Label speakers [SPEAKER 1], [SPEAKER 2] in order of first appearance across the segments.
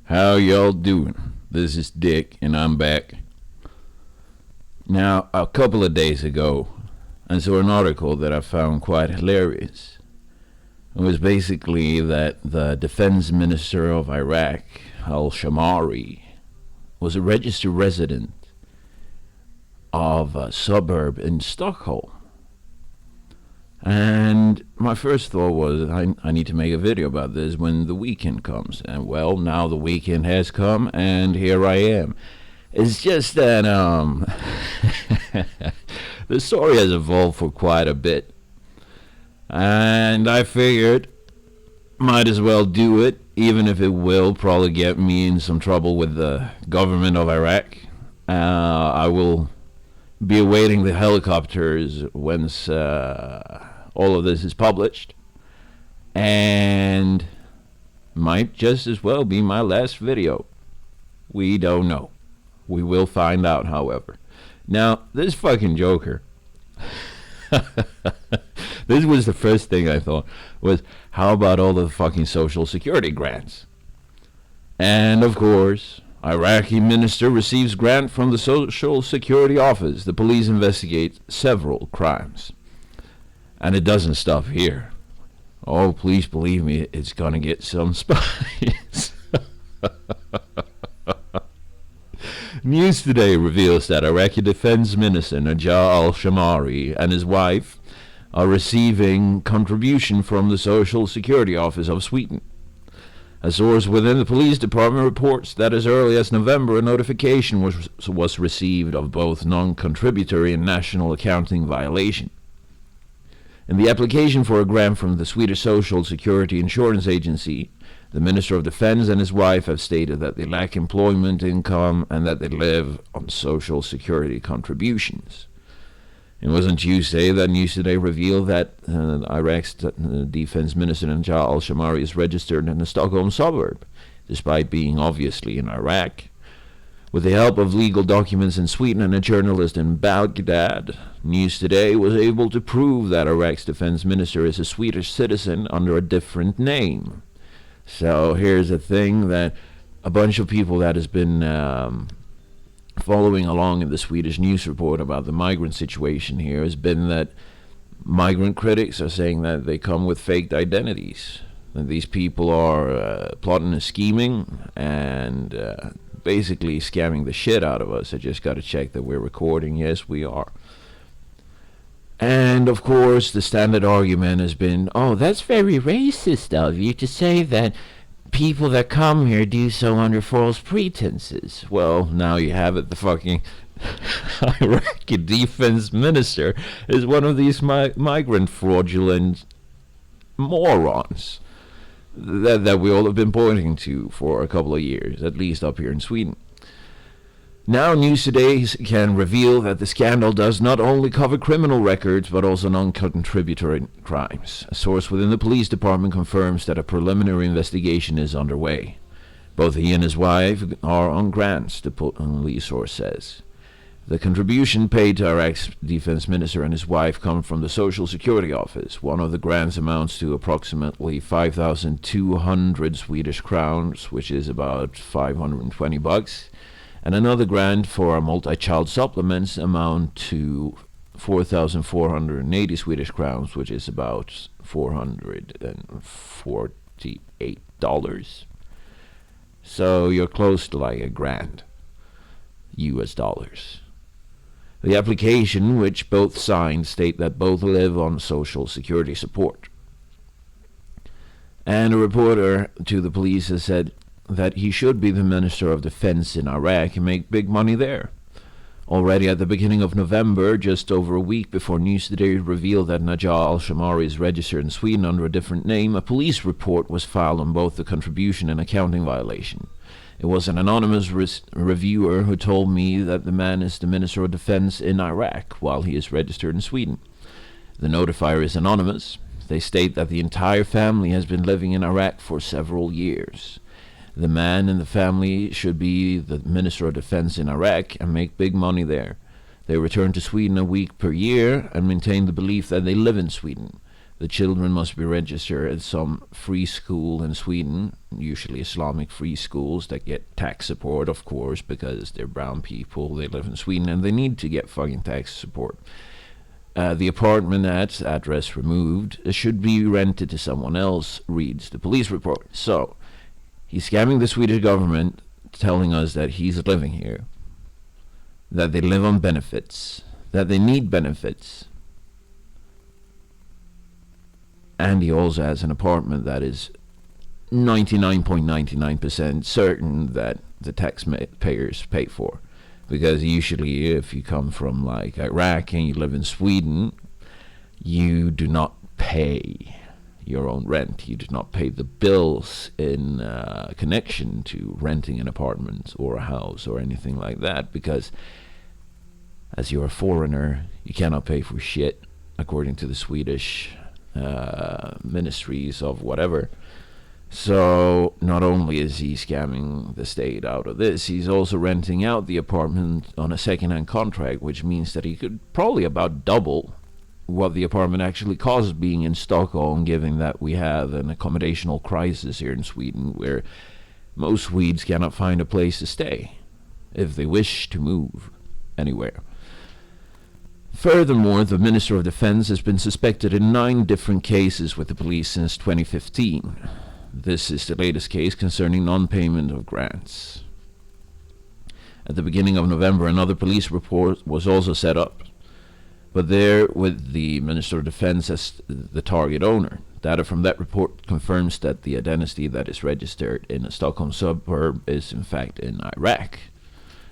[SPEAKER 1] How y'all doing? This is Dick, and I'm back. Now, a couple of days ago, I saw an article that I found quite hilarious. It was basically that the defense minister of Iraq, al-Shamari, was a registered resident of a suburb in Stockholm. And my first thought was, I need to make a video about this when the weekend comes. And well, now the weekend has come, and here I am. It's just that the story has evolved for quite a bit. And I figured, might as well do it, even if it will probably get me in some trouble with the government of Iraq. I will be awaiting the helicopters once all of this is published, and might just as well be my last video. We don't know. We will find out, however. Now, this fucking joker, this was the first thing I thought, was how about all the fucking social security grants? And of course, Iraqi minister receives grant from the Social Security Office. The police investigate several crimes. And it doesn't stop here. Oh, please believe me, it's gonna get some spice. News today reveals that Iraqi Defense Minister Najah al-Shamari and his wife are receiving contribution from the Social Security Office of Sweden. A source within the police department reports that as early as November, a notification was received of both non-contributory and national accounting violation. In the application for a grant from the Swedish Social Security Insurance Agency, the Minister of Defense and his wife have stated that they lack employment income and that they live on Social Security contributions. It was on Tuesday that News Today revealed that Iraq's Defense Minister Najah al-Shamari is registered in a Stockholm suburb, despite being obviously in Iraq. With the help of legal documents in Sweden and a journalist in Baghdad, News Today was able to prove that Iraq's defense minister is a Swedish citizen under a different name. So here's the thing that a bunch of people that has been following along in the Swedish news report about the migrant situation here has been that migrant critics are saying that they come with faked identities. That these people are plotting and scheming and basically scamming the shit out of us. I just got to check that we're recording. Yes, we are. And of course, the standard argument has been, oh, that's very racist of you to say that people that come here do so under false pretenses. Well, now you have it. The fucking Iraqi defense minister is one of these migrant fraudulent morons that we all have been pointing to for a couple of years, at least up here in Sweden. Now News Today can reveal that the scandal does not only cover criminal records but also non-contributory crimes. A source within the police department confirms that a preliminary investigation is underway. Both he and his wife are on grants, the police source says. The contribution paid to Iraq's defense minister and his wife come from the Social Security Office. One of the grants amounts to approximately 5,200 Swedish crowns, which is about 520 bucks. And another grant for multi-child supplements amount to 4,480 Swedish crowns, which is about $448. So you're close to like $1,000 US dollars. The application, which both signed, state that both live on Social Security support. And a reporter to the police has said that he should be the Minister of Defense in Iraq and make big money there. Already at the beginning of November, just over a week before News Today revealed that Najah al-Shamari is registered in Sweden under a different name, a police report was filed on both the contribution and accounting violation. It was an anonymous reviewer who told me that the man is the Minister of Defense in Iraq while he is registered in Sweden. The notifier is anonymous. They state that the entire family has been living in Iraq for several years. The man and the family should be the Minister of Defense in Iraq and make big money there. They return to Sweden a week per year and maintain the belief that they live in Sweden. The children must be registered at some free school in Sweden, usually Islamic free schools that get tax support, of course, because they're brown people, they live in Sweden, and they need to get fucking tax support. The apartment at address removed should be rented to someone else, reads the police report. So, he's scamming the Swedish government, telling us that he's living here, that they live on benefits, that they need benefits. And he also has an apartment that is 99.99% certain that the taxpayers pay for. Because usually if you come from like Iraq and you live in Sweden, you do not pay your own rent. You do not pay the bills in connection to renting an apartment or a house or anything like that, because as you're a foreigner, you cannot pay for shit according to the Swedish ministries of whatever. So not only is he scamming the state out of this, he's also renting out the apartment on a second-hand contract, which means that he could probably about double what the apartment actually costs being in Stockholm, given that we have an accommodational crisis here in Sweden where most Swedes cannot find a place to stay if they wish to move anywhere. Furthermore, the Minister of Defense has been suspected in 9 different cases with the police since 2015. This is the latest case concerning non-payment of grants. At the beginning of November, another police report was also set up, but there with the Minister of Defense as the target owner. Data from that report confirms that the identity that is registered in a Stockholm suburb is in fact in Iraq.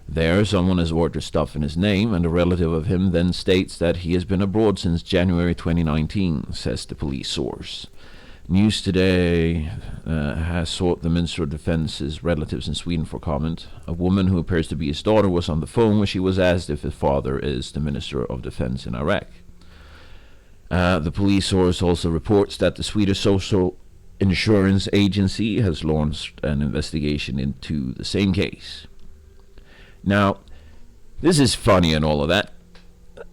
[SPEAKER 1] There, someone has ordered stuff in his name, and a relative of him then states that he has been abroad since January 2019, says the police source. News Today has sought the Minister of Defense's relatives in Sweden for comment. A woman who appears to be his daughter was on the phone when she was asked if his father is the Minister of Defense in Iraq. The police source also reports that the Swedish Social Insurance Agency has launched an investigation into the same case. Now, this is funny and all of that.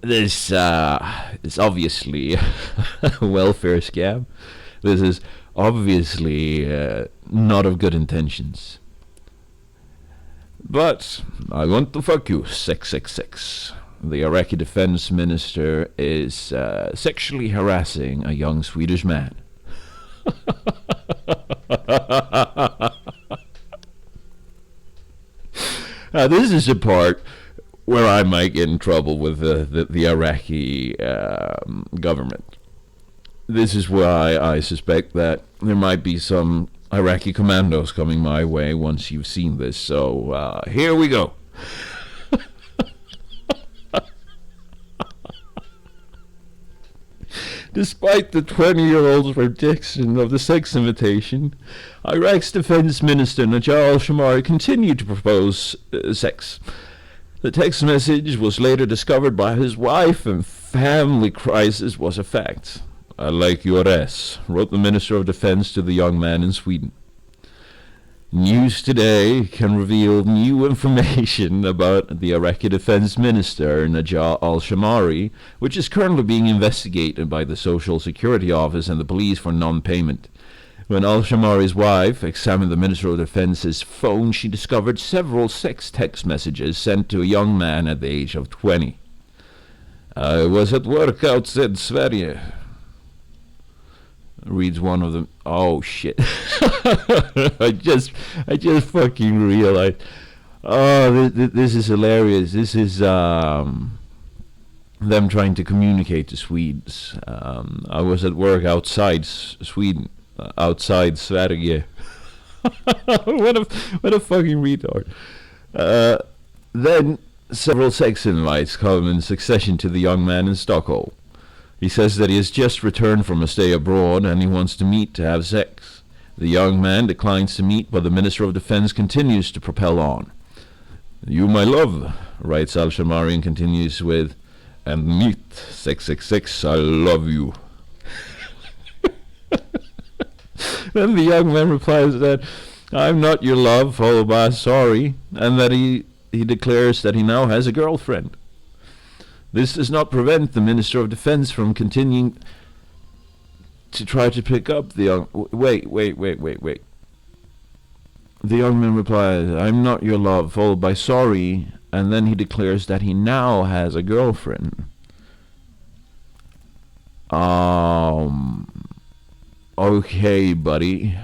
[SPEAKER 1] This is obviously a welfare scam. This is obviously not of good intentions. But I want to fuck you, 666. The Iraqi defense minister is sexually harassing a young Swedish man. This is the part where I might get in trouble with the Iraqi government. This is why I suspect that there might be some Iraqi commandos coming my way once you've seen this. So here we go. Despite the 20-year-old's rejection of the sex invitation, Iraq's defense minister Najjar al-Shamari continued to propose sex. The text message was later discovered by his wife, and family crisis was a fact. "I like your ass," wrote the Minister of Defense to the young man in Sweden. News Today can reveal new information about the Iraqi Defense Minister Najjar al-Shamari, which is currently being investigated by the Social Security Office and the police for non-payment. When al-Shamari's wife examined the Minister of Defense's phone, she discovered several sex text messages sent to a young man at the age of 20. "I was at work outside Sverige," reads one of them. Oh shit. I just fucking realized. Oh, this is hilarious. This is them trying to communicate to Swedes. I was at work outside Sweden, outside Sverige. what a fucking retard. Then several sex invites come in succession to the young man in Stockholm. He says that he has just returned from a stay abroad and he wants to meet to have sex. The young man declines to meet, but the Minister of Defense continues to propel on. "You, my love," writes al-Shamari, and continues with, "and meet 666, I love you." Then the young man replies that, "I'm not your love," followed by "sorry," and that he declares that he now has a girlfriend. This does not prevent the Minister of Defense from continuing to try to pick up the young... Wait. The young man replies, "I'm not your love," followed by "sorry," and then he declares that he now has a girlfriend. Okay, buddy.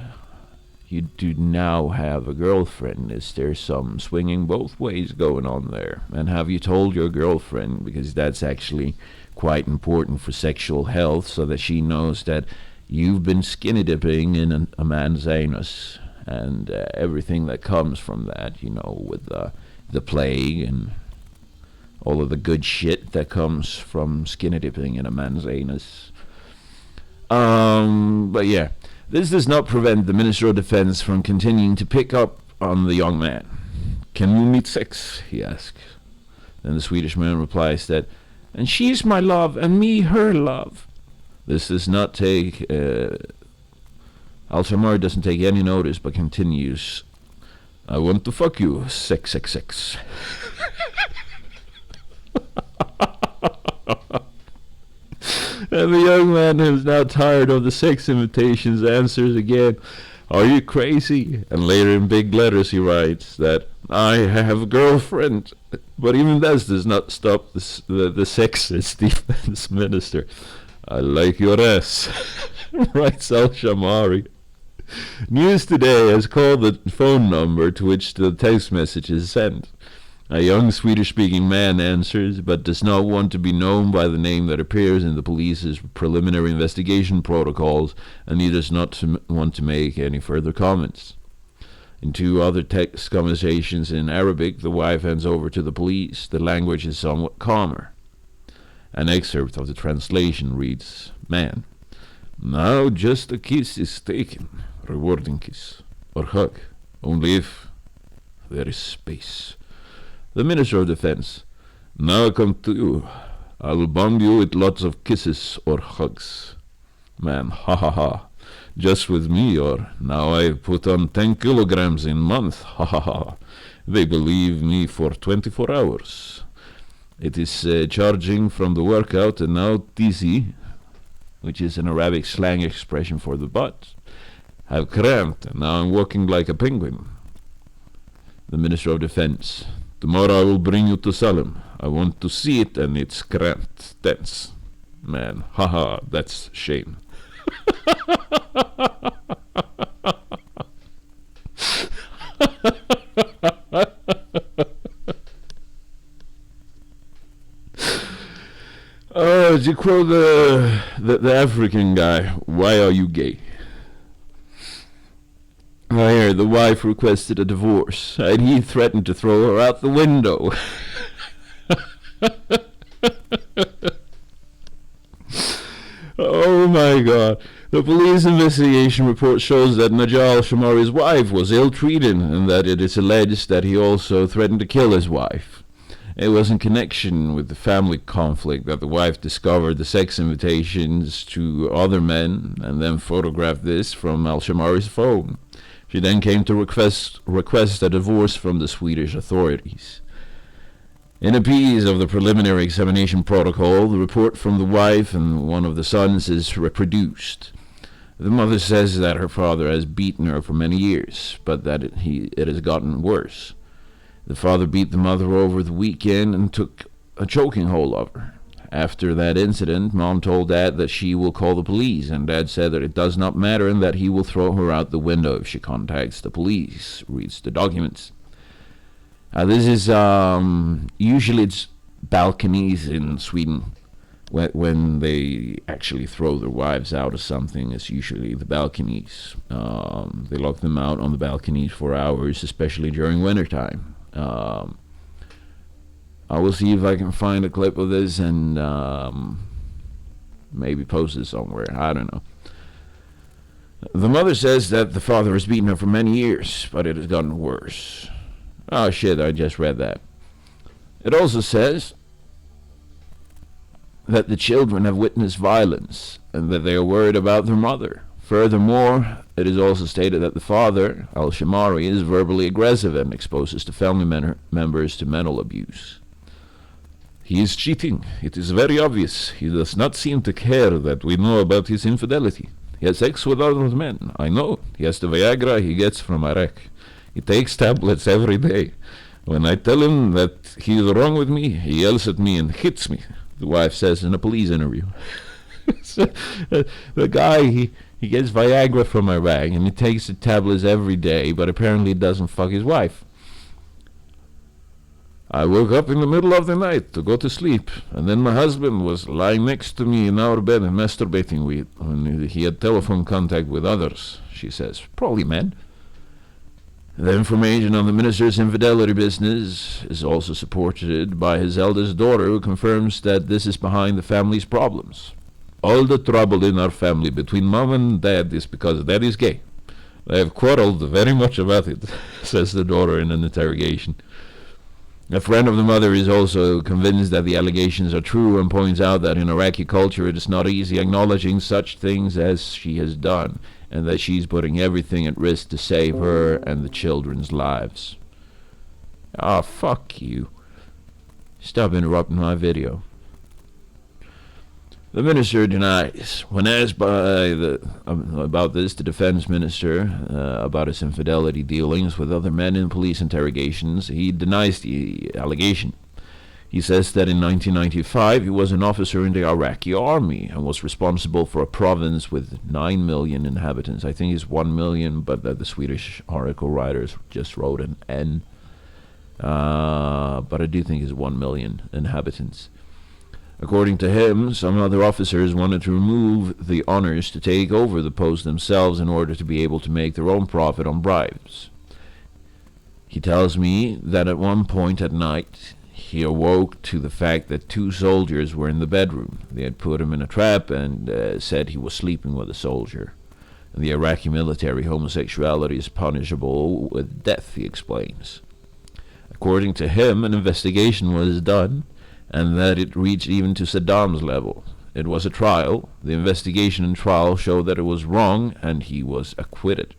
[SPEAKER 1] You do now have a girlfriend. Is there some swinging both ways going on there? And have you told your girlfriend? Because that's actually quite important for sexual health, so that she knows that you've been skinny dipping in a man's anus. And everything that comes from that, with the plague and all of the good shit that comes from skinny dipping in a man's anus. But yeah, this does not prevent the Minister of Defense from continuing to pick up on the young man. "Can we meet sex?" he asks. Then the Swedish man replies that, "And she's my love, and me her love." This does not take... Al-Shamari doesn't take any notice, but continues, "I want to fuck you, sex. And the young man, who is now tired of the sex invitations, answers again, "Are you crazy?" And later in big letters he writes that, "I have a girlfriend." But even this does not stop the sexist defense minister. "I like your ass," writes Al-Shamari. News Today has called the phone number to which the text message is sent. A young Swedish-speaking man answers, but does not want to be known by the name that appears in the police's preliminary investigation protocols, and he does not want to make any further comments. In two other text conversations in Arabic, the wife hands over to the police. The language is somewhat calmer. An excerpt of the translation reads, "Man, now just a kiss is taken, rewarding kiss, or hug, only if there is space." The Minister of Defense, "Now I come to you. I will bomb you with lots of kisses or hugs." Man, ha ha ha. Just with me, or now I put on 10 kilograms in month, ha ha ha. They believe me for 24 hours. It is charging from the workout, and now TC, which is an Arabic slang expression for the butt, have cramped, and now I'm walking like a penguin. The Minister of Defense, "Tomorrow I will bring you to Salem. I want to see it, and it's cramped, tense." Man, haha, that's shame. To quote the African guy, "Why are you gay?" Here, the wife requested a divorce, and he threatened to throw her out the window. Oh my God. The police investigation report shows that Najal Shamari's wife was ill-treated, and that it is alleged that he also threatened to kill his wife. It was in connection with the family conflict that the wife discovered the sex invitations to other men, and then photographed this from Al-Shamari's phone. She then came to request a divorce from the Swedish authorities. In a piece of the preliminary examination protocol, the report from the wife and one of the sons is reproduced. The mother says that her father has beaten her for many years, but that it has gotten worse. The father beat the mother over the weekend and took a choking hold of her. After that incident, Mom told Dad that she will call the police, and Dad said that it does not matter and that he will throw her out the window if she contacts the police, reads the documents. This is, usually it's balconies in Sweden. When they actually throw their wives out of something, it's usually the balconies. They lock them out on the balconies for hours, especially during wintertime. I will see if I can find a clip of this and maybe post it somewhere. I don't know. The mother says that the father has beaten her for many years, but it has gotten worse. Oh shit, I just read that. It also says that the children have witnessed violence and that they are worried about their mother. Furthermore, it is also stated that the father, Al-Shamari, is verbally aggressive and exposes the family members to mental abuse.
[SPEAKER 2] He is cheating. It is very obvious. He does not seem to care that we know about his infidelity. He has sex with other men. I know. He has the Viagra he gets from Iraq. He takes tablets every day. When I tell him that he is wrong with me, he yells at me and hits me, the wife says in a police interview. So, the guy, he gets Viagra from Iraq and he takes the tablets every day, but apparently doesn't fuck his wife. I woke up in the middle of the night to go to sleep, and then my husband was lying next to me in our bed and masturbating when he had telephone contact with others, she says. Probably men. The information on the minister's infidelity business is also supported by his eldest daughter, who confirms that this is behind the family's problems. All the trouble in our family between mom and dad is because dad is gay. They have quarreled very much about it, says the daughter in an interrogation. A friend of the mother is also convinced that the allegations are true and points out that in Iraqi culture it is not easy acknowledging such things as she has done, and that she's putting everything at risk to save her and the children's lives. Ah, fuck you. Stop interrupting my video. The minister denies. When asked about this, the defense minister, about his infidelity dealings with other men in police interrogations, he denies the allegation. He says that in 1995 he was an officer in the Iraqi army and was responsible for a province with 9 million inhabitants. I think it's 1 million, but the Swedish article writers just wrote an N. But I do think it's 1 million inhabitants. According to him, some other officers wanted to remove the honors to take over the post themselves in order to be able to make their own profit on bribes. He tells me that at one point at night, he awoke to the fact that 2 soldiers were in the bedroom. They had put him in a trap and said he was sleeping with a soldier. In the Iraqi military, homosexuality is punishable with death, he explains. According to him, an investigation was done, and that it reached even to Saddam's level. It was a trial. The investigation and trial showed that it was wrong, and he was acquitted.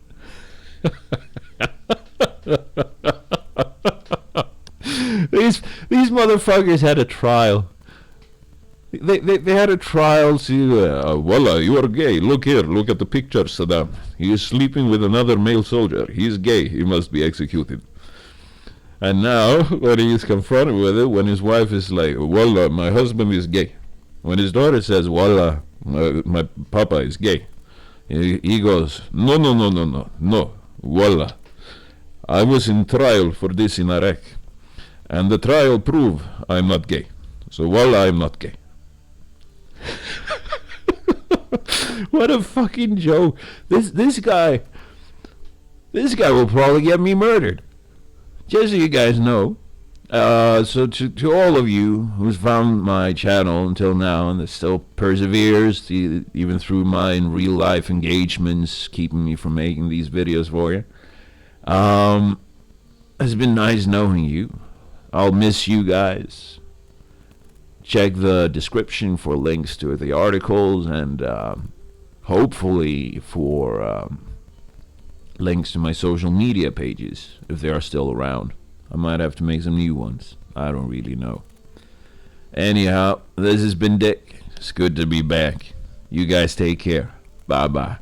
[SPEAKER 2] These motherfuckers had a trial. They had a trial to, voila, you are gay. Look here, look at the picture, Saddam. He is sleeping with another male soldier. He is gay. He must be executed. And now, when he is confronted with it, when his wife is like, voila, my husband is gay. When his daughter says, voila, my papa is gay, he goes, no, voila. I was in trial for this in Iraq, and the trial proved I'm not gay. So voila, I'm not gay. What a fucking joke. This guy will probably get me murdered. Just so you guys know, so to all of you who's found my channel until now and that still perseveres, even through my real life engagements, keeping me from making these videos for you, it's been nice knowing you. I'll miss you guys. Check the description for links to the articles and hopefully for links to my social media pages, if they are still around. I might have to make some new ones. I don't really know. Anyhow, this has been Dick. It's good to be back. You guys take care. Bye-bye.